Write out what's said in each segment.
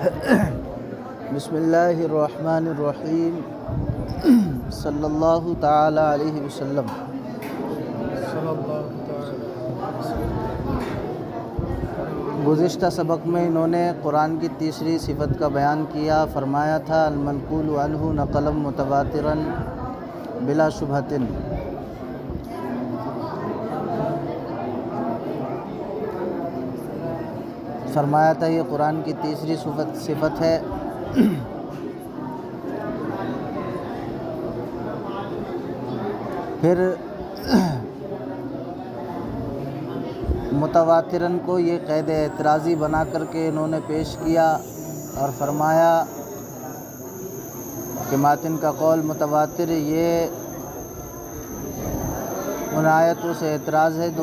بسم اللہ الرحمن الرحیم صلی اللہ تعالی علیہ وسلم۔ گزشتہ سبق میں انہوں نے قرآن کی تیسری صفت کا بیان کیا۔ فرمایا تھا المنقول عنہ نقلا متواترا بلا شبہۃ۔ فرمایا تھا یہ قرآن کی تیسری صفت ہے۔ پھر متواترن کو یہ قید اعتراضی بنا کر کے انہوں نے پیش کیا اور فرمایا کہ ماتن کا قول متواتر یہ ان آیتوں سے اعتراض ہے جو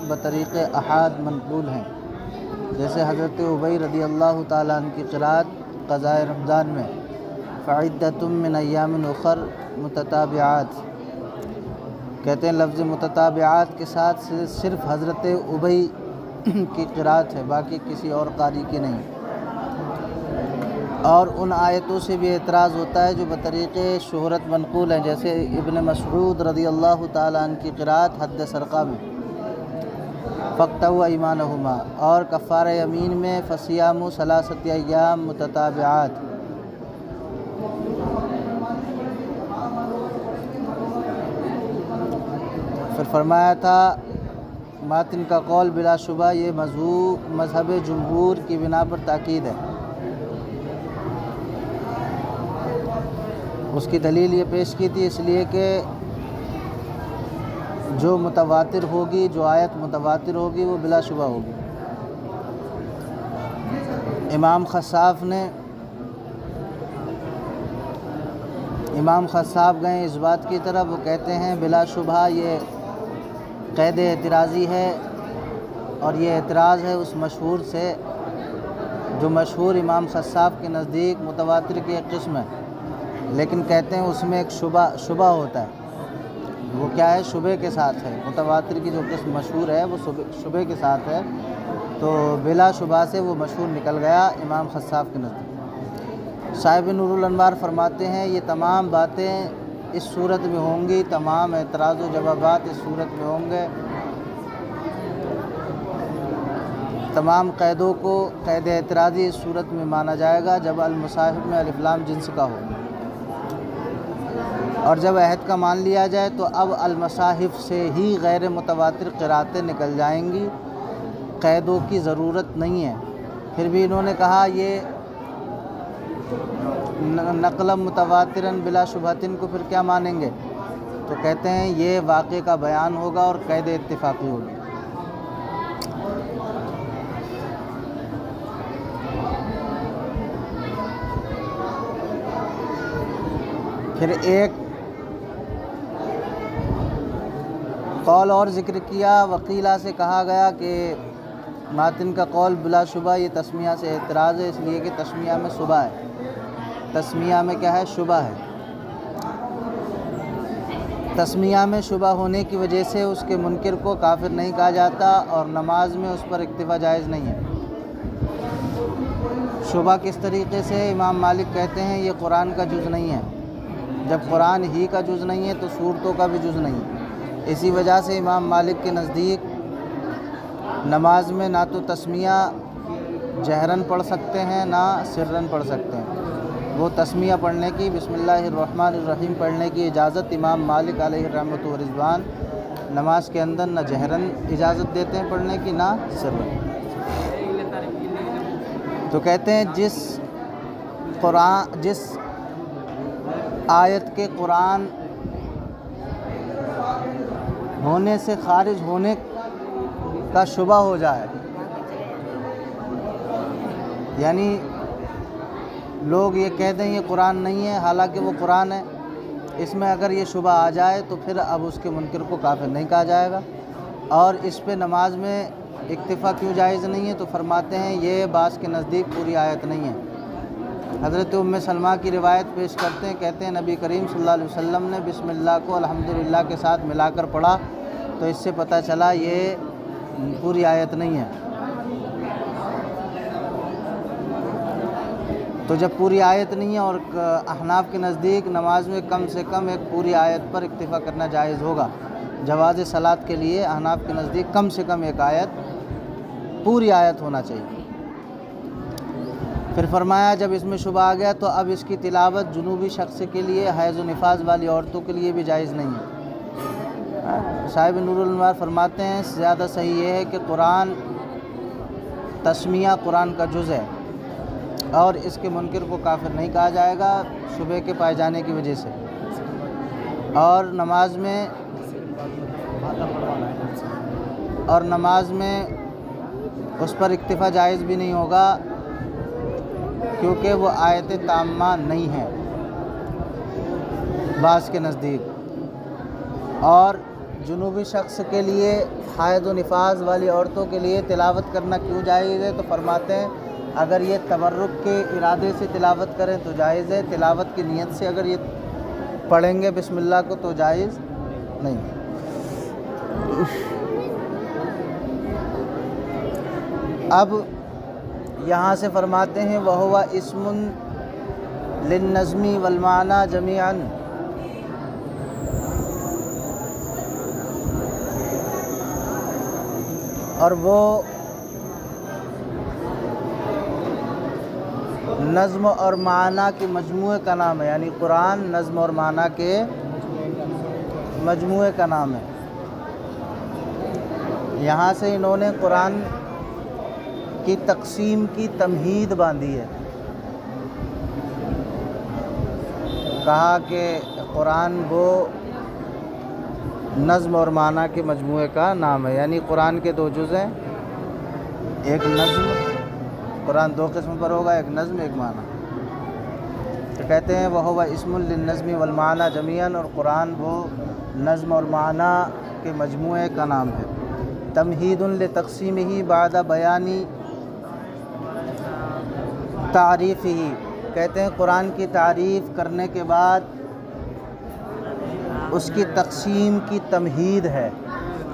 بطریق احاد منقول ہیں، جیسے حضرت ابی رضی اللہ تعالیٰ عنہ کی قرأت قضاء رمضان میں فعدۃ من ایام اخر متتابعات، کہتے ہیں لفظ متتابعات کے ساتھ صرف حضرت ابی کی قرأت ہے، باقی کسی اور قاری کی نہیں۔ اور ان آیتوں سے بھی اعتراض ہوتا ہے جو بطریق شہرت منقول ہیں، جیسے ابن مسعود رضی اللہ تعالیٰ عنہ کی قرأت حد سرقہ میں فَاقْطَعُوا أَيْمَانَهُمَا، اور کفارہ یمین میں فَصِيَامُ ثَلَاثَةِ أَيَّامٍ متتابعات۔ پھر فرمایا تھا ماتن کا قول بلا شبہ یہ مذہب جمہور کی بنا پر تاکید ہے۔ اس کی دلیل یہ پیش کی تھی، اس لیے کہ جو متواتر ہوگی، جو آیت متواتر ہوگی وہ بلا شبہ ہوگی۔ امام خصاب گئے اس بات کی طرف، وہ کہتے ہیں بلا شبہ یہ قید اعتراضی ہے، اور یہ اعتراض ہے اس مشہور سے جو مشہور امام خصاب کے نزدیک متواتر کی ایک قسم ہے، لیکن کہتے ہیں اس میں ایک شبہ ہوتا ہے۔ وہ کیا ہے؟ شبے کے ساتھ ہے۔ متواتر کی جو قسم مشہور ہے وہ شبے کے ساتھ ہے، تو بلا شبہ سے وہ مشہور نکل گیا امام خصاب کے نزدیک۔ صاحب نور الانوار فرماتے ہیں یہ تمام باتیں اس صورت میں ہوں گی، تمام اعتراض و جوابات اس صورت میں ہوں گے، تمام قیدوں کو قید اعتراضی اس صورت میں مانا جائے گا جب المصاحف میں الف لام جنس کا ہو، اور جب عہد کا مان لیا جائے تو اب المصاحف سے ہی غیر متواتر قرأتیں نکل جائیں گی، قیدوں کی ضرورت نہیں ہے۔ پھر بھی انہوں نے کہا یہ نقل متواتراً بلا شبہتن کو پھر کیا مانیں گے؟ تو کہتے ہیں یہ واقعے کا بیان ہوگا اور قید اتفاقی ہوگی۔ پھر ایک قول اور ذکر کیا، وکیلہ سے کہا گیا کہ ماتن کا قول بلا شبہ یہ تسمیہ سے اعتراض ہے، اس لیے کہ تسمیہ میں شبہ ہے۔ تسمیہ میں کیا ہے؟ شبہ ہے۔ تسمیہ میں شبہ ہونے کی وجہ سے اس کے منکر کو کافر نہیں کہا جاتا، اور نماز میں اس پر اکتفا جائز نہیں ہے۔ شبہ کس طریقے سے؟ امام مالک کہتے ہیں یہ قرآن کا جز نہیں ہے، جب قرآن ہی کا جز نہیں ہے تو صورتوں کا بھی جز نہیں ہے۔ اسی وجہ سے امام مالک کے نزدیک نماز میں نہ تو تسمیہ جہراً پڑھ سکتے ہیں نہ سرراً پڑھ سکتے ہیں۔ وہ تسمیہ پڑھنے کی، بسم اللہ الرحمن الرحیم پڑھنے کی اجازت امام مالک علیہ رحمۃ و رضوان نماز کے اندر نہ جہراً اجازت دیتے ہیں پڑھنے کی نہ سرراً۔ تو کہتے ہیں جس آیت کے قرآن ہونے سے خارج ہونے کا شبہ ہو جائے، یعنی لوگ یہ کہہ دیں یہ قرآن نہیں ہے حالانکہ وہ قرآن ہے، اس میں اگر یہ شبہ آ جائے تو پھر اب اس کے منکر کو کافر نہیں کہا جائے گا۔ اور اس پہ نماز میں اکتفا کیوں جائز نہیں ہے؟ تو فرماتے ہیں یہ بعض کے نزدیک پوری آیت نہیں ہے۔ حضرت ام سلمہ کی روایت پیش کرتے ہیں، کہتے ہیں نبی کریم صلی اللہ علیہ وسلم نے بسم اللہ کو الحمدللہ کے ساتھ ملا کر پڑھا، تو اس سے پتہ چلا یہ پوری آیت نہیں ہے۔ تو جب پوری آیت نہیں ہے اور احناف کے نزدیک نماز میں کم سے کم ایک پوری آیت پر اکتفا کرنا جائز ہوگا۔ جواز صلاۃ کے لیے احناف کے نزدیک کم سے کم ایک آیت، پوری آیت ہونا چاہیے۔ پھر فرمایا جب اس میں شبہ آ گیا تو اب اس کی تلاوت جنوبی شخص کے لیے، حیض و نفاس والی عورتوں کے لیے بھی جائز نہیں ہے۔ صاحب نور الانوار فرماتے ہیں زیادہ صحیح یہ ہے کہ قرآن تسمیہ قرآن کا جز ہے اور اس کے منکر کو کافر نہیں کہا جائے گا شبہ کے پائے جانے کی وجہ سے، اور نماز میں اس پر اکتفا جائز بھی نہیں ہوگا کیونکہ وہ آیت تامہ نہیں ہے بعض کے نزدیک۔ اور جنوبی شخص کے لیے، حائض و نفاس والی عورتوں کے لیے تلاوت کرنا کیوں جائز ہے؟ تو فرماتے ہیں اگر یہ تبرک کے ارادے سے تلاوت کریں تو جائز ہے، تلاوت کی نیت سے اگر یہ پڑھیں گے بسم اللہ کو تو جائز نہیں۔ اب یہاں سے فرماتے ہیں وَهُوَ اسم للنظم والمعنى جميعا، اور وہ نظم اور معنی کے مجموعے کا نام ہے، یعنی قرآن نظم اور معنی کے مجموعے کا نام ہے۔ یہاں سے انہوں نے قرآن کی تقسیم کی تمہید باندھی ہے، کہا کہ قرآن وہ نظم اور معنی کے مجموعے کا نام ہے، یعنی قرآن کے دو جز ہیں، ایک نظم، قرآن دو قسم پر ہوگا، ایک نظم ایک معنی۔ تو کہتے ہیں وَهُوَ اسم للنظم والمعنى جميعا، اور قرآن وہ نظم اور معنی کے مجموعے کا نام ہے۔ تمہید لتقسیمہ بعد بیان تعریفہ، کہتے ہیں قرآن کی تعریف کرنے کے بعد اس کی تقسیم کی تمہید ہے۔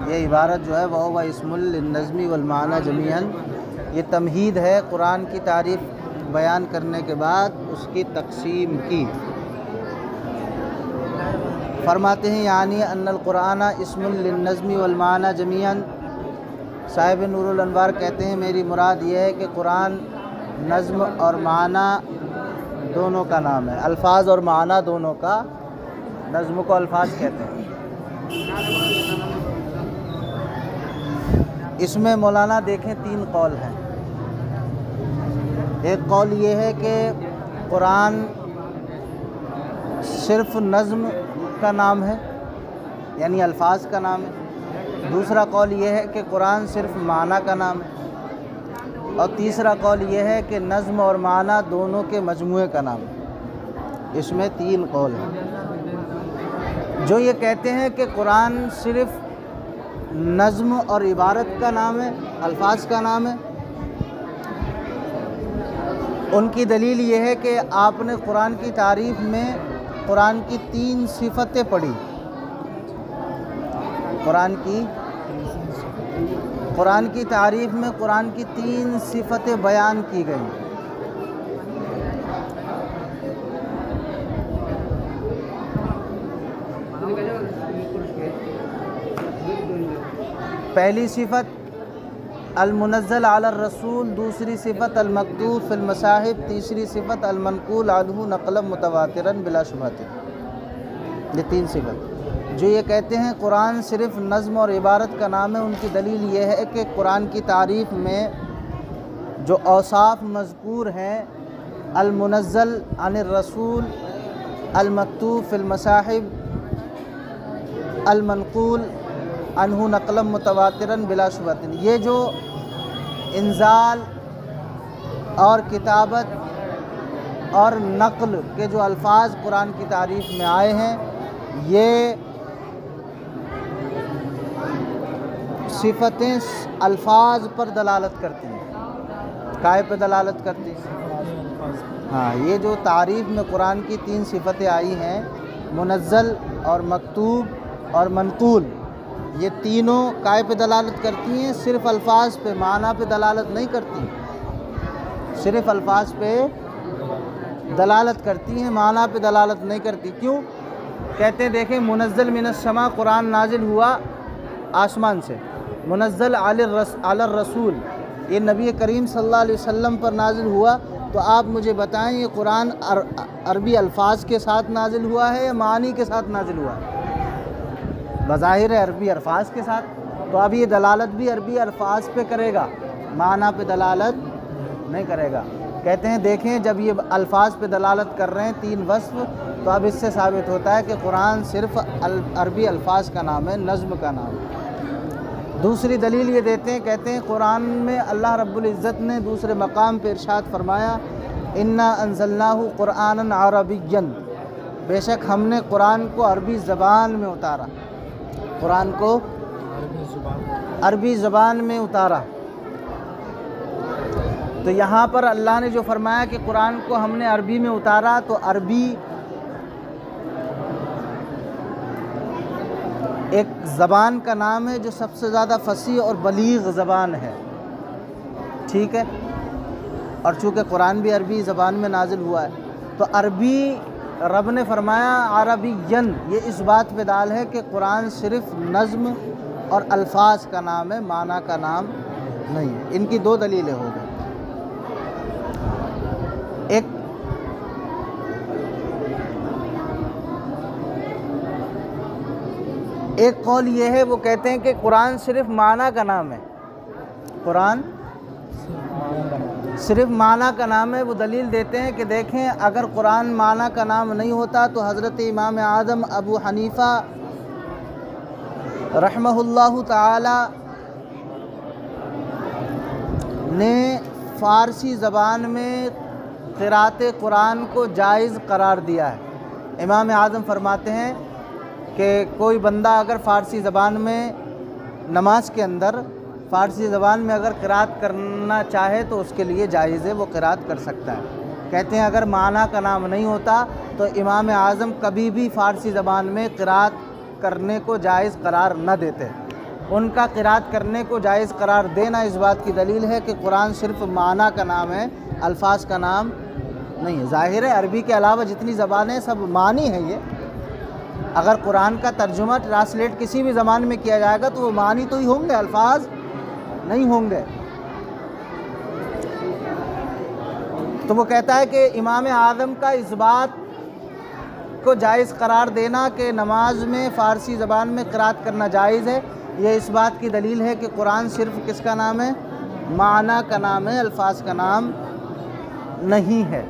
یہ عبارت جو ہے وَهُوَ اسم للنظم والمعنى جميعا، یہ تمہید ہے قرآن کی تعریف بیان کرنے کے بعد اس کی تقسیم کی۔ فرماتے ہیں یعنی ان القرآن اسم للنظم والمعنى جميعا، صاحب نور الانوار کہتے ہیں میری مراد یہ ہے کہ قرآن نظم اور معنی دونوں کا نام ہے، الفاظ اور معنی دونوں کا، نظم کو الفاظ کہتے ہیں۔ اس میں مولانا دیکھیں تین قول ہیں۔ ایک قول یہ ہے کہ قرآن صرف نظم کا نام ہے، یعنی الفاظ کا نام ہے۔ دوسرا قول یہ ہے کہ قرآن صرف معنی کا نام ہے، اور تیسرا قول یہ ہے کہ نظم اور معنی دونوں کے مجموعے کا نام ہے۔ اس میں تین قول ہیں۔ جو یہ کہتے ہیں کہ قرآن صرف نظم اور عبارت کا نام ہے، الفاظ کا نام ہے، ان کی دلیل یہ ہے کہ آپ نے قرآن کی تعریف میں قرآن کی تین صفتیں پڑھی، قرآن کی تعریف میں قرآن کی تین صفتیں بیان کی گئیں۔ پہلی صفت المنزل علی الرسول، دوسری صفت المکتوب فی المصاحف، تیسری صفت المنقول عنہ نقلا متواترا بلا شبہۃ۔ یہ تین صفت۔ جو یہ کہتے ہیں قرآن صرف نظم اور عبارت کا نام ہے، ان کی دلیل یہ ہے کہ قرآن کی تعریف میں جو اوصاف مذکور ہیں، المنزل عن الرسول، المکتوب فی المصاحف، المنقول عنہ نقلا متواترا بلا شبہۃ، یہ جو انزال اور کتابت اور نقل کے جو الفاظ قرآن کی تعریف میں آئے ہیں، یہ صفتیں الفاظ پر دلالت کرتی ہیں۔ کائے پہ دلالت کرتی ہیں؟ ہاں، یہ جو تعریف میں قرآن کی تین صفتیں آئی ہیں، منزل اور مکتوب اور منقول، یہ تینوں کائے پہ دلالت کرتی ہیں؟ صرف الفاظ پہ، معنی پہ دلالت نہیں کرتی، صرف الفاظ پہ دلالت کرتی ہیں، معنی پہ دلالت نہیں کرتی۔ کیوں؟ کہتے ہیں دیکھیں منزل من السماء، قرآن نازل ہوا آسمان سے، منزل علی الرسول، یہ نبی کریم صلی اللہ علیہ وسلم پر نازل ہوا، تو آپ مجھے بتائیں یہ قرآن عربی الفاظ کے ساتھ نازل ہوا ہے یا معانی کے ساتھ نازل ہوا ہے؟ بظاہر ہے عربی الفاظ کے ساتھ، تو اب یہ دلالت بھی عربی الفاظ پہ کرے گا، معنی پہ دلالت نہیں کرے گا۔ کہتے ہیں دیکھیں جب یہ الفاظ پہ دلالت کر رہے ہیں 3 وصف، تو اب اس سے ثابت ہوتا ہے کہ قرآن صرف عربی الفاظ کا نام ہے، نظم کا نام ہے۔ دوسری دلیل یہ دیتے ہیں، کہتے ہیں قرآن میں اللہ رب العزت نے دوسرے مقام پہ ارشاد فرمایا انا انزلناہ قرآنا عربیا، بے شک ہم نے قرآن کو عربی زبان میں اتارا، قرآن کو عربی زبان میں اتارا۔ تو یہاں پر اللہ نے جو فرمایا کہ قرآن کو ہم نے عربی میں اتارا، تو عربی ایک زبان کا نام ہے جو سب سے زیادہ فصیح اور بلیغ زبان ہے، ٹھیک ہے، اور چونکہ قرآن بھی عربی زبان میں نازل ہوا ہے، تو عربی رب نے فرمایا عربین، یہ اس بات پہ دال ہے کہ قرآن صرف نظم اور الفاظ کا نام ہے، معنی کا نام نہیں ہے۔ ان کی 2 دلیلیں ہو گئی۔ ایک قول یہ ہے، وہ کہتے ہیں کہ قرآن صرف معنی کا نام ہے، قرآن صرف معنی کا نام ہے۔ وہ دلیل دیتے ہیں کہ دیکھیں اگر قرآن معنی کا نام نہیں ہوتا تو حضرت امام اعظم ابو حنیفہ رحمہ اللہ تعالی نے فارسی زبان میں قراءت قرآن کو جائز قرار دیا ہے۔ امام اعظم فرماتے ہیں کہ کوئی بندہ اگر فارسی زبان میں نماز کے اندر فارسی زبان میں اگر قراءت کرنا چاہے تو اس کے لیے جائز ہے، وہ قراءت کر سکتا ہے۔ کہتے ہیں اگر معنی کا نام نہیں ہوتا تو امام اعظم کبھی بھی فارسی زبان میں قراءت کرنے کو جائز قرار نہ دیتے۔ ان کا قراءت کرنے کو جائز قرار دینا اس بات کی دلیل ہے کہ قرآن صرف معنی کا نام ہے، الفاظ کا نام نہیں ہے۔ ظاہر ہے عربی کے علاوہ جتنی زبانیں سب معنی ہیں۔ یہ اگر قرآن کا ترجمہ ٹرانسلیٹ کسی بھی زبان میں کیا جائے گا تو وہ معنی تو ہی ہوں گے، الفاظ نہیں ہوں گے۔ تو وہ کہتا ہے کہ امام اعظم کا اس بات کو جائز قرار دینا کہ نماز میں فارسی زبان میں قراءت کرنا جائز ہے، یہ اس بات کی دلیل ہے کہ قرآن صرف کس کا نام ہے؟ معنی کا نام ہے، الفاظ کا نام نہیں ہے۔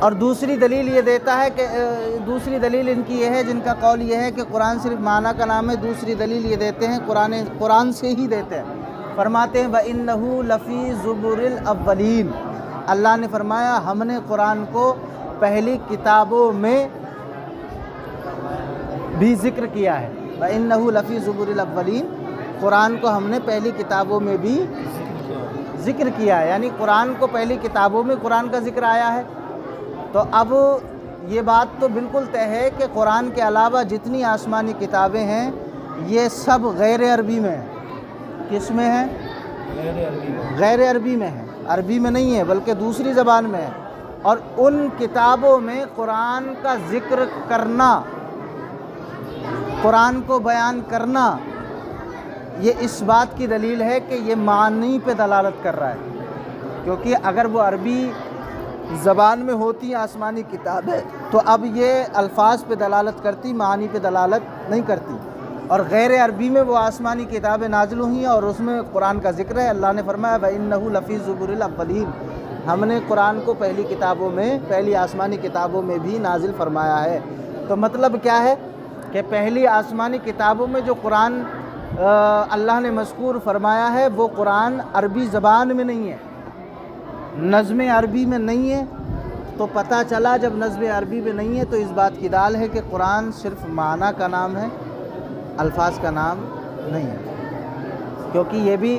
اور دوسری دلیل یہ دیتا ہے کہ دوسری دلیل ان کی یہ ہے، جن کا قول یہ ہے کہ قرآن صرف معنی کا نام ہے، دوسری دلیل یہ دیتے ہیں قرآن سے ہی دیتے ہیں۔ فرماتے ہیں وَإِنَّهُ لَفِي زُبُرِ الْأَوَّلِينَ، اللہ نے فرمایا ہم نے قرآن کو پہلی کتابوں میں بھی ذکر کیا ہے۔ وَإِنَّهُ لَفِي زُبُرِ الْأَوَّلِينَ، قرآن کو ہم نے پہلی کتابوں میں بھی ذکر کیا ہے، یعنی قرآن کو پہلی کتابوں میں قرآن کا ذکر آیا ہے۔ تو اب یہ بات تو بالکل طے ہے کہ قرآن کے علاوہ جتنی آسمانی کتابیں ہیں یہ سب غیر عربی میں ہیں۔ کس میں ہیں؟ غیر عربی میں ہیں، عربی میں نہیں ہے بلکہ دوسری زبان میں ہے۔ اور ان کتابوں میں قرآن کا ذکر کرنا، قرآن کو بیان کرنا، یہ اس بات کی دلیل ہے کہ یہ معنی پہ دلالت کر رہا ہے، کیونکہ اگر وہ عربی زبان میں ہوتی آسمانی کتابیں تو اب یہ الفاظ پہ دلالت کرتی، معنی پہ دلالت نہیں کرتی۔ اور غیر عربی میں وہ آسمانی کتابیں نازل ہوئی ہیں اور اس میں قرآن کا ذکر ہے۔ اللہ نے فرمایا وَإِنَّهُ لَفِي زُبُرِ الْأَوَّلِينَ، ہم نے قرآن کو پہلی کتابوں میں، پہلی آسمانی کتابوں میں بھی نازل فرمایا ہے۔ تو مطلب کیا ہے کہ پہلی آسمانی کتابوں میں جو قرآن اللہ نے مذکور فرمایا ہے وہ قرآن عربی زبان میں نہیں ہے، نظم عربی میں نہیں ہے۔ تو پتہ چلا جب نظم عربی میں نہیں ہے تو اس بات کی دال ہے کہ قرآن صرف معنی کا نام ہے، الفاظ کا نام نہیں ہے، کیونکہ یہ بھی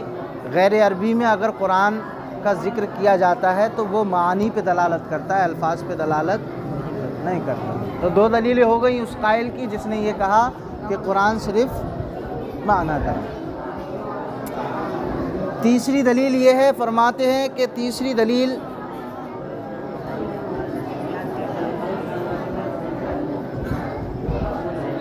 غیر عربی میں اگر قرآن کا ذکر کیا جاتا ہے تو وہ معنی پہ دلالت کرتا ہے، الفاظ پہ دلالت نہیں کرتا۔ تو 2 دلیلیں ہو گئیں اس قائل کی جس نے یہ کہا کہ قرآن صرف معنی کا ہے۔ تیسری دلیل یہ ہے، فرماتے ہیں کہ تیسری دلیل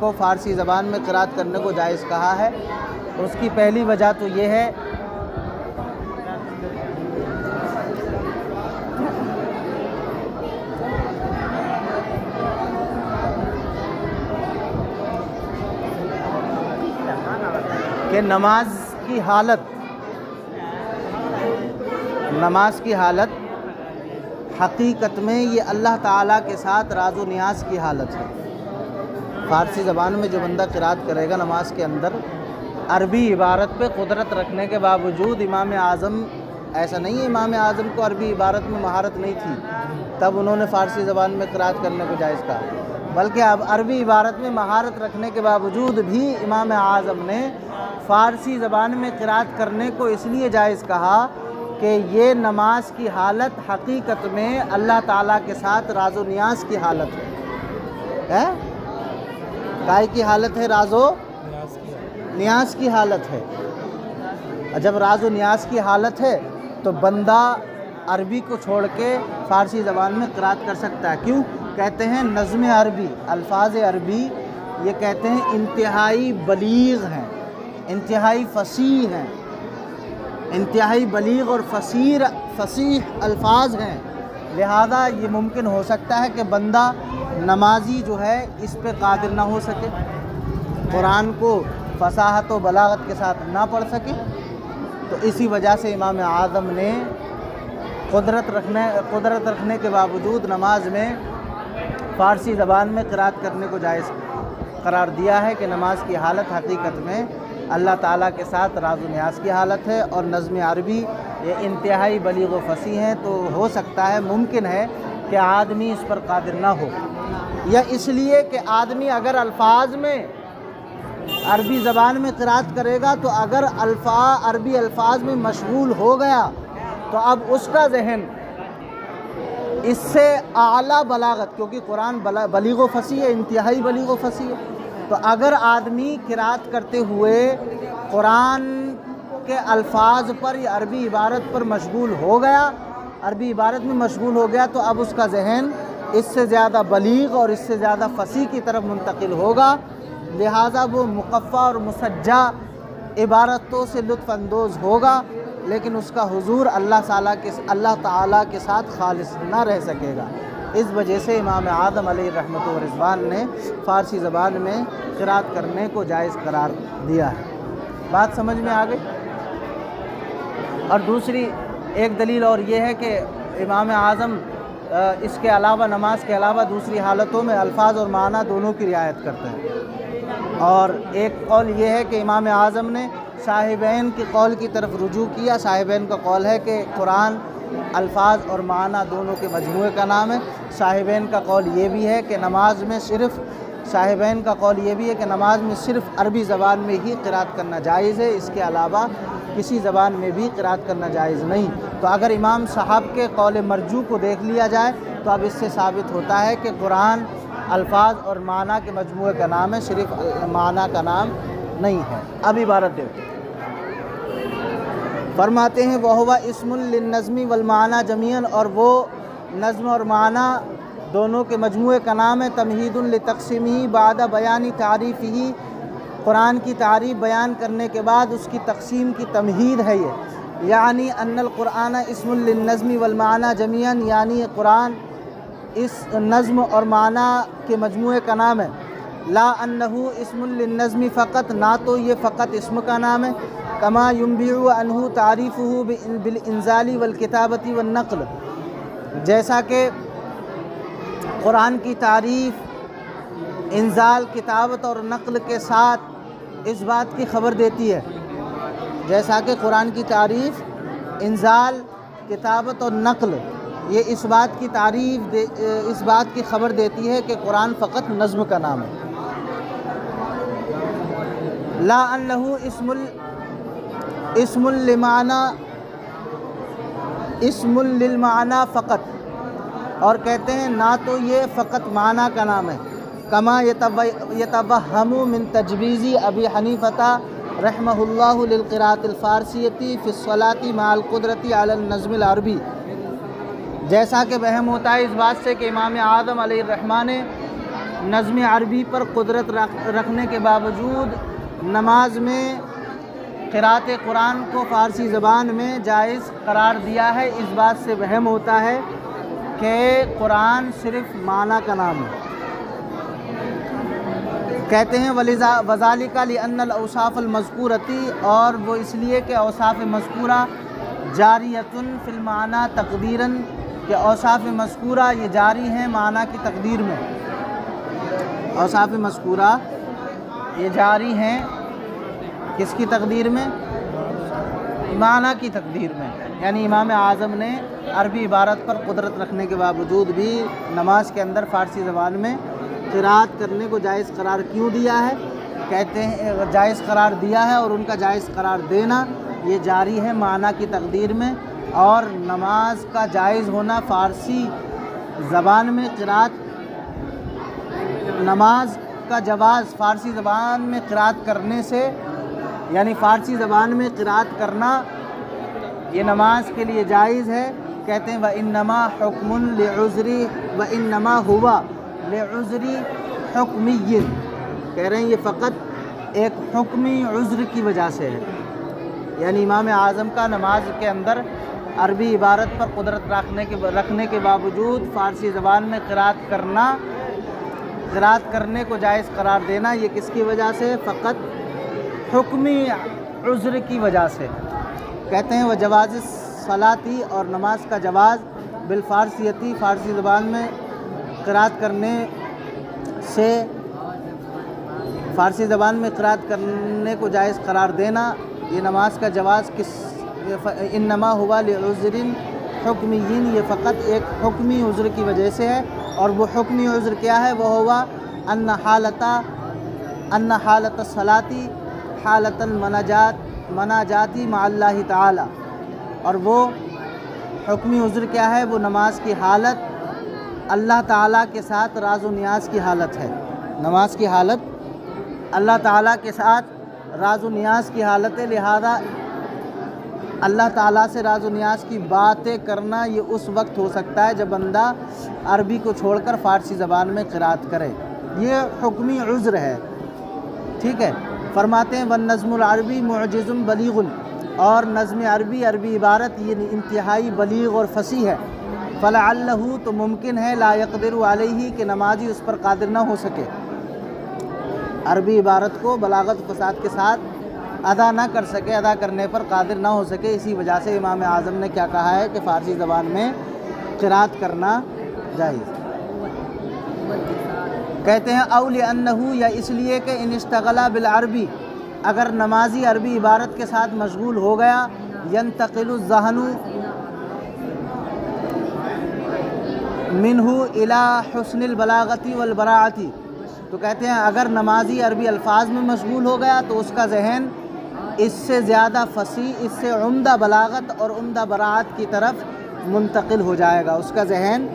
کو فارسی زبان میں قرات کرنے کو جائز کہا ہے؟ اس کی پہلی وجہ تو یہ ہے کہ نماز کی حالت حقیقت میں یہ اللہ تعالیٰ کے ساتھ راز و نیاز کی حالت ہے۔ فارسی زبان میں جو بندہ قرات کرے گا نماز کے اندر، عربی عبارت پہ قدرت رکھنے کے باوجود، امام اعظم ایسا نہیں ہے امام اعظم کو عربی عبارت میں مہارت نہیں تھی تب انہوں نے فارسی زبان میں قرات کرنے کو جائز کہا، بلکہ اب عربی عبارت میں مہارت رکھنے کے باوجود بھی امام اعظم نے فارسی زبان میں قرات کرنے کو اس لیے جائز کہا کہ یہ نماز کی حالت حقیقت میں اللہ تعالیٰ کے ساتھ راز و نیاز کی حالت ہے۔ کائے کی حالت ہے؟ راز و نیاز کی حالت ہے۔ جب راز و نیاز کی حالت ہے تو بندہ عربی کو چھوڑ کے فارسی زبان میں قرات کر سکتا ہے۔ کیوں؟ کہتے ہیں نظم عربی، الفاظ عربی یہ کہتے ہیں انتہائی بلیغ ہیں، انتہائی فصیح ہیں، انتہائی بلیغ اور فصیح الفاظ ہیں، لہذا یہ ممکن ہو سکتا ہے کہ بندہ نمازی جو ہے اس پہ قادر نہ ہو سکے، قرآن کو فصاحت و بلاغت کے ساتھ نہ پڑھ سکے، تو اسی وجہ سے امام اعظم نے قدرت رکھنے کے باوجود نماز میں فارسی زبان میں قرات کرنے کو جائز قرار دیا ہے کہ نماز کی حالت حقیقت میں اللہ تعالیٰ کے ساتھ راز و نیاز کی حالت ہے، اور نظم عربی یہ انتہائی بلیغ و فصیح ہیں، تو ہو سکتا ہے، ممکن ہے کہ آدمی اس پر قادر نہ ہو، یا اس لیے کہ آدمی اگر الفاظ میں عربی زبان میں قرات کرے گا تو اگر عربی الفاظ میں مشغول ہو گیا تو اب اس کا ذہن اس سے اعلیٰ بلاغت، کیونکہ قرآن بلیغ و فصیح ہے، انتہائی بلیغ و فصیح ہے، تو اگر آدمی قرات کرتے ہوئے قرآن کے الفاظ پر یا عربی عبارت پر مشغول ہو گیا، عربی عبارت میں مشغول ہو گیا، تو اب اس کا ذہن اس سے زیادہ بلیغ اور اس سے زیادہ فصیح کی طرف منتقل ہوگا، لہٰذا وہ مقفع اور مسجع عبارتوں سے لطف اندوز ہوگا، لیکن اس کا حضور اللہ تعالیٰ کے ساتھ خالص نہ رہ سکے گا۔ اس وجہ سے امام اعظم علیہ رحمۃ و رضوان نے فارسی زبان میں قرات کرنے کو جائز قرار دیا ہے۔ بات سمجھ میں آ گئی؟ اور دوسری ایک دلیل اور یہ ہے کہ امام اعظم اس کے علاوہ، نماز کے علاوہ دوسری حالتوں میں الفاظ اور معنی دونوں کی رعایت کرتے ہیں، اور ایک قول یہ ہے کہ امام اعظم نے صاحبین کے قول کی طرف رجوع کیا۔ صاحبین کا قول ہے کہ قرآن الفاظ اور معنی دونوں کے مجموعے کا نام ہے۔ صاحبین کا قول یہ بھی ہے کہ نماز میں صرف عربی زبان میں ہی قرات کرنا جائز ہے، اس کے علاوہ کسی زبان میں بھی قرات کرنا جائز نہیں۔ تو اگر امام صاحب کے قول مرجو کو دیکھ لیا جائے تو اب اس سے ثابت ہوتا ہے کہ قرآن الفاظ اور معنی کے مجموعے کا نام ہے، صرف معنی کا نام نہیں ہے۔ اب عبارت دیکھیں، فرماتے ہیں وَهُوَ اسم للنظم والمعنى جميعا، اور وہ نظم اور معنی دونوں کے مجموعے کا نام ہے۔ تمہید لتقسیمہ بعد بیان تعریفہ، قرآن کی تعریف بیان کرنے کے بعد اس کی تقسیم کی تمہید ہے یہ، یعنی ان القرآن اسم للنظم والمعنى جميعا، یعنی قرآن اس نظم اور معنی کے مجموعے کا نام ہے۔ لا انہ اسم للنظم فقط، نہ تو یہ فقط اسم کا نام ہے، کما ينبع عنہ تعریفہ بالانزال والکتابۃ والنقل، جیسا کہ قرآن کی تعریف انزال، کتابت اور نقل کے ساتھ اس بات کی خبر دیتی ہے، جیسا کہ قرآن کی تعریف انزال، کتابت اور نقل یہ اس بات کی خبر دیتی ہے کہ قرآن فقط نظم کا نام ہے۔ لا انہ اسم للمعنی فقط، اور کہتے ہیں نہ تو یہ فقط معنی کا نام ہے، کما یتوہم من تجویز ابی حنیفہ رحمہ اللہ للقراءۃ الفارسیۃ فی الصلاۃ مع القدرۃ علی النظم العربی، جیسا کہ وہم ہوتا ہے اس بات سے کہ امام اعظم علیہ الرحمہ نے نظم عربی پر قدرت رکھنے کے باوجود نماز میں قراءت قرآن کو فارسی زبان میں جائز قرار دیا ہے، اس بات سے وہم ہوتا ہے کہ قرآن صرف معنی کا نام ہے۔ کہتے ہیں وَذَلِكَ لِأَنَّ الْأَوْصَافَ الْمَذْكُورَةِ، اور وہ اس لیے کہ اوصاف مذکورہ جاریۃ فی المعنی تقدیراً، کہ اوصاف مذکورہ یہ جاری ہیں معنی کی تقدیر میں۔ اوصاف مذکورہ یہ جاری ہیں کس کی تقدیر میں؟ معنی کی تقدیر میں۔ یعنی امام اعظم نے عربی عبارت پر قدرت رکھنے کے باوجود بھی نماز کے اندر فارسی زبان میں قراءت کرنے کو جائز قرار کیوں دیا ہے؟ کہتے ہیں جائز قرار دیا ہے، اور ان کا جائز قرار دینا یہ جاری ہے معنی کی تقدیر میں، اور نماز کا جائز ہونا فارسی زبان میں قراءت، نماز کا جواز فارسی زبان میں قراءت کرنے سے، یعنی فارسی زبان میں قراءت کرنا یہ نماز کے لیے جائز ہے۔ کہتے ہیں وَإِنَّمَا حُکْمٌ لِعُذْرِ وَإِنَّمَا هُوَ لِعُذْرِ حُکْمِيٍّ، کہہ رہے ہیں یہ فقط ایک حکمی عذر کی وجہ سے ہے۔ یعنی امام اعظم کا نماز کے اندر عربی عبارت پر قدرت رکھنے کے باوجود فارسی زبان میں قراءت کرنے کو جائز قرار دینا یہ کس کی وجہ سے؟ فقط حکمی عذر کی وجہ سے۔ کہتے ہیں وجواز الصلاۃ، اور نماز کا جواز بالفارسیتی، فارسی زبان میں قراءت کرنے سے، فارسی زبان میں قراءت کرنے کو جائز قرار دینا یہ نماز کا جواز انما ہوا لعذر حکمی، یہ فقط ایک حکمی عذر کی وجہ سے ہے۔ اور وہ حکمی عذر کیا ہے؟ وہ ہوا ان حالت الصلاۃ حالت المناجاتی مع اللہ تعالی، اور وہ حکمی عذر کیا ہے؟ وہ نماز کی حالت اللہ تعالیٰ کے ساتھ راز و نیاز کی حالت ہے۔ نماز کی حالت اللہ تعالیٰ کے ساتھ راز و نیاز کی حالت ہے، لہذا اللہ تعالیٰ سے راز و نیاز کی باتیں کرنا یہ اس وقت ہو سکتا ہے جب بندہ عربی کو چھوڑ کر فارسی زبان میں قراءت کرے، یہ حکمی عذر ہے۔ ٹھیک ہے، فرماتے ہیں وَالنَّظْمُ الْعَرْبِي مُعْجِزٌ بَلِيغٌ، اور نظم عربی عبارت یہ انتہائی بلیغ اور فصیح ہے۔ فَلَعَلَّهُ، تو ممکن ہے لا يَقْدِرُ عَلَيْهِ، کہ نمازی اس پر قادر نہ ہو سکے، عربی عبارت کو بلاغت و فصاحت کے ساتھ ادا نہ کر سکے، ادا کرنے پر قادر نہ ہو سکے۔ اسی وجہ سے امام اعظم نے کیا کہا ہے کہ فارسی زبان میں قراءت کرنا جائز۔ کہتے ہیں او لأنہ، یا اس لیے کہ ان اشتغل بالعربی، اگر نمازی عربی عبارت کے ساتھ مشغول ہو گیا، ینتقل الذہن منہ الی حسن البلاغت والبراعت، تو کہتے ہیں اگر نمازی عربی الفاظ میں مشغول ہو گیا تو اس کا ذہن اس سے زیادہ فصیح، اس سے عمدہ بلاغت اور عمدہ براعت کی طرف منتقل ہو جائے گا، اس کا ذہن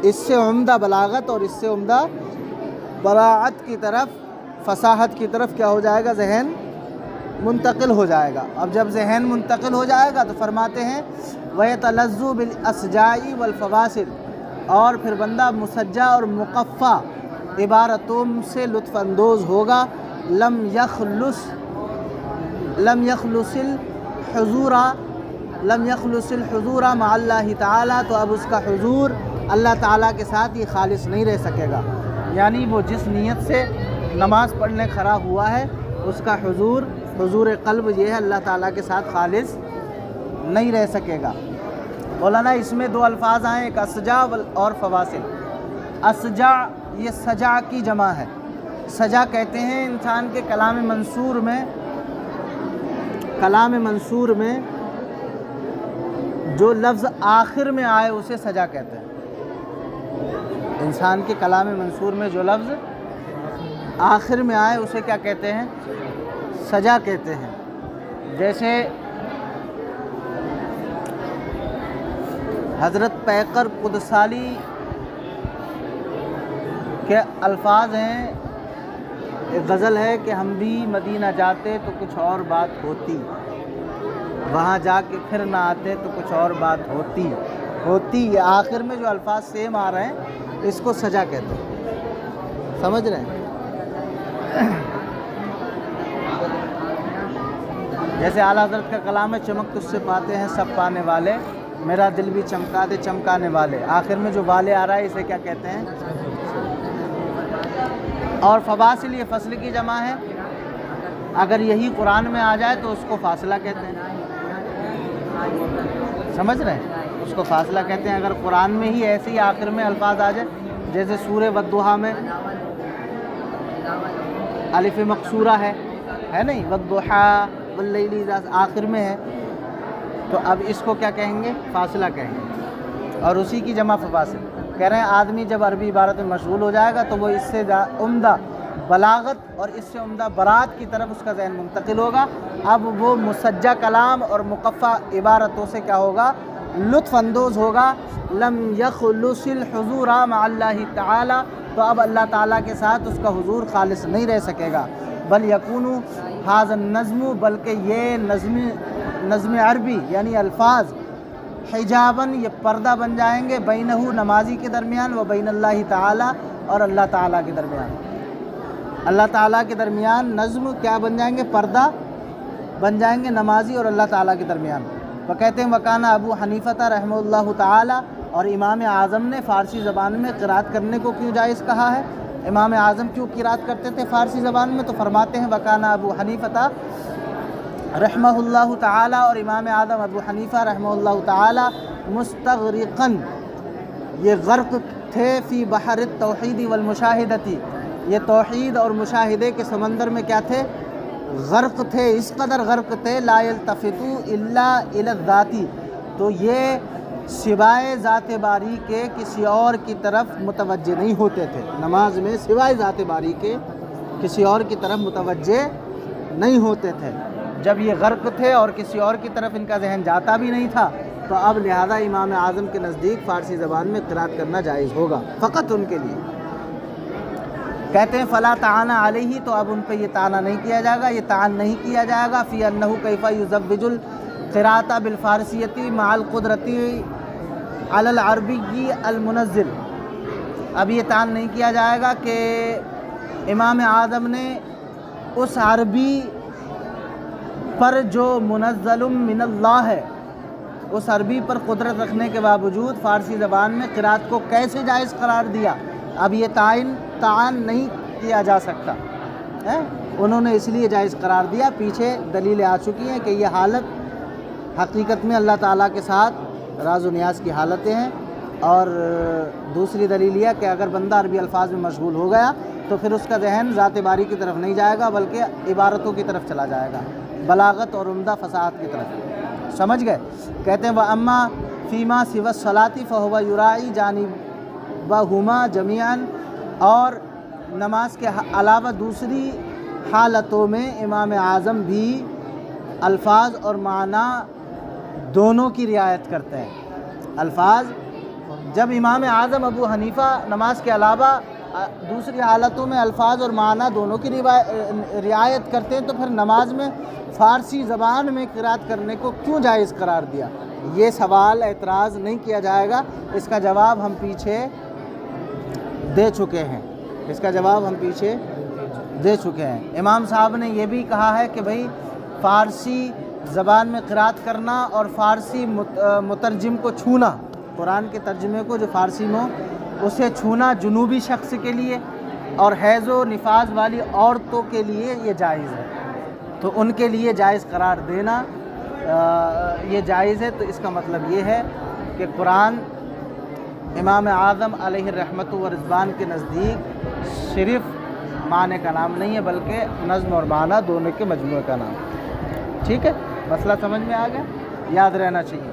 اس سے عمدہ بلاغت اور اس سے عمدہ براعت کی طرف، فصاحت کی طرف کیا ہو جائے گا؟ ذہن منتقل ہو جائے گا۔ اب جب ذہن منتقل ہو جائے گا تو فرماتے ہیں وَيَتَلَذُّ بِالْأَسْجَاءِ وَالْفَوَاصِلِ، اور پھر بندہ مسجع اور مقفع عبارتوں سے لطف اندوز ہوگا۔ لم يخلص الحضور مع اللہ تعالیٰ، تو اب اس کا حضور اللہ تعالیٰ کے ساتھ یہ خالص نہیں رہ سکے گا، یعنی وہ جس نیت سے نماز پڑھنے کھڑا ہوا ہے اس کا حضور قلب یہ ہے اللہ تعالیٰ کے ساتھ خالص نہیں رہ سکے گا۔ مولانا اس میں دو الفاظ آئے، ایک اسجع اور فواصل۔ اسجع یہ سجع کی جمع ہے، سجع کہتے ہیں انسان کے کلام منصور میں جو لفظ آخر میں آئے اسے سجع کہتے ہیں۔ انسان کے کلام منصور میں جو لفظ آخر میں آئے اسے کیا کہتے ہیں؟ سجع کہتے ہیں۔ جیسے حضرت پیکر قدسالی کے الفاظ ہیں، ایک غزل ہے کہ ہم بھی مدینہ جاتے تو کچھ اور بات ہوتی، وہاں جا کے پھر نہ آتے تو کچھ اور بات ہوتی۔ یہ آخر میں جو الفاظ سیم آ رہے ہیں اس کو سجع کہتے ہیں۔ سمجھ رہے ہیں؟ جیسے اعلیٰ حضرت کا کلام ہے، چمک تجھ سے پاتے ہیں سب پانے والے، میرا دل بھی چمکا دے چمکانے والے، آخر میں جو والے آ رہا ہے اسے کیا کہتے ہیں؟ اور فواصل یہ فصل کی جمع ہے، اگر یہی قرآن میں آ جائے تو اس کو فاصلہ کہتے ہیں، سمجھ رہے ہیں؟ اس کو فاصلہ کہتے ہیں۔ اگر قرآن میں ہی ایسے ہی آخر میں الفاظ آ جائے، جیسے سورہ والضحیٰ میں الف مقصورہ ہے نہیں، والضحیٰ واللیل اذا آخر میں ہے، تو اب اس کو کیا کہیں گے؟ فاصلہ کہیں گے، اور اسی کی جمع فواصل۔ کہہ رہے ہیں آدمی جب عربی عبارت میں مشغول ہو جائے گا تو وہ اس سے عمدہ بلاغت اور اس سے عمدہ برات کی طرف اس کا ذہن منتقل ہوگا۔ اب وہ مسجع کلام اور مقفع عبارتوں سے کیا ہوگا؟ لطف اندوز ہوگا۔ لم یخلص الحضور مع اللہ تعالی، تو اب اللہ تعالیٰ کے ساتھ اس کا حضور خالص نہیں رہ سکے گا۔ بل یکون ھذا النظم، بلکہ یہ نظم عربی یعنی الفاظ حجاباً، یہ پردہ بن جائیں گے، بینہ نمازی کے درمیان، و بین اللہ تعالیٰ، اور اللہ تعالیٰ کے درمیان۔ اللہ تعالیٰ کے درمیان نظم کیا بن جائیں گے؟ پردہ بن جائیں گے نمازی اور اللہ تعالیٰ کے درمیان۔ وہ کہتے ہیں وکانہ ابو حنیفہ رحمہ اللہ تعالیٰ، اور امام اعظم نے فارسی زبان میں قرات کرنے کو کیوں جائز کہا ہے؟ امام اعظم کیوں قرات کرتے تھے فارسی زبان میں؟ تو فرماتے ہیں وکانہ ابو حنیفہ رحمہ اللہ تعالیٰ، اور امام اعظم ابو حنیفہ رحمہ اللہ تعالیٰ مستغرقاً، یہ غرق تھے، فی بحر التوحید والمشاہدتی، یہ توحید اور مشاہدے کے سمندر میں کیا تھے؟ غرق تھے، اس قدر غرق تھے، لا یلتفتو الا الی الذات، تو یہ سوائے ذات باری کے کسی اور کی طرف متوجہ نہیں ہوتے تھے، نماز میں سوائے ذات باری کے کسی اور کی طرف متوجہ نہیں ہوتے تھے۔ جب یہ غرق تھے اور کسی اور کی طرف ان کا ذہن جاتا بھی نہیں تھا، تو اب لہذا امام اعظم کے نزدیک فارسی زبان میں قرات کرنا جائز ہوگا، فقط ان کے لیے۔ کہتے ہیں فلا تعان علیہ، تو اب ان پہ یہ تعانہ نہیں کیا جائے گا، یہ تعان نہیں کیا جائے گا، فی انہ کیف یزوج القراءۃ بالفارسیۃ مع القدرۃ علی العربی المنزل، اب یہ تعان نہیں کیا جائے گا کہ امام اعظم نے اس عربی پر جو منزل من اللہ ہے، اس عربی پر قدرت رکھنے کے باوجود فارسی زبان میں قرات کو کیسے جائز قرار دیا؟ اب یہ تعان نہیں کیا جا سکتا ہے، انہوں نے اس لیے جائز قرار دیا، پیچھے دلیلیں آ چکی ہیں کہ یہ حالت حقیقت میں اللہ تعالیٰ کے ساتھ راز و نیاز کی حالتیں ہیں، اور دوسری دلیل یہ کہ اگر بندہ عربی الفاظ میں مشغول ہو گیا تو پھر اس کا ذہن ذات باری کی طرف نہیں جائے گا بلکہ عبارتوں کی طرف چلا جائے گا، بلاغت اور عمدہ فصاحت کی طرف، سمجھ گئے؟ کہتے ہیں وَأَمَّا فِيمَا سِوَى الصَّلَاةِ فَهُوَ يُرَاعِي جَانِبَهُمَا جَمِيعًا، اور نماز کے علاوہ دوسری حالتوں میں امام اعظم بھی الفاظ اور معنی دونوں کی رعایت کرتے ہیں۔ الفاظ، جب امام اعظم ابو حنیفہ نماز کے علاوہ دوسری حالتوں میں الفاظ اور معنی دونوں کی رعایت کرتے ہیں، تو پھر نماز میں فارسی زبان میں قرات کرنے کو کیوں جائز قرار دیا؟ یہ سوال اعتراض نہیں کیا جائے گا، اس کا جواب ہم پیچھے دے چکے ہیں، اس کا جواب ہم پیچھے دے چکے ہیں۔ امام صاحب نے یہ بھی کہا ہے کہ بھئی فارسی زبان میں قرات کرنا اور فارسی مترجم کو چھونا، قرآن کے ترجمے کو جو فارسی میں اسے چھونا جنوبی شخص کے لیے اور حیض و نفاس والی عورتوں کے لیے یہ جائز ہے، تو ان کے لیے جائز قرار دینا یہ جائز ہے۔ تو اس کا مطلب یہ ہے کہ قرآن امام اعظم علیہ الرحمۃ و رضوان کے نزدیک صرف معنی کا نام نہیں ہے بلکہ نظم اور معنی دونوں کے مجموعے کا نام۔ ٹھیک ہے، مسئلہ سمجھ میں آ گیا، یاد رہنا چاہیے۔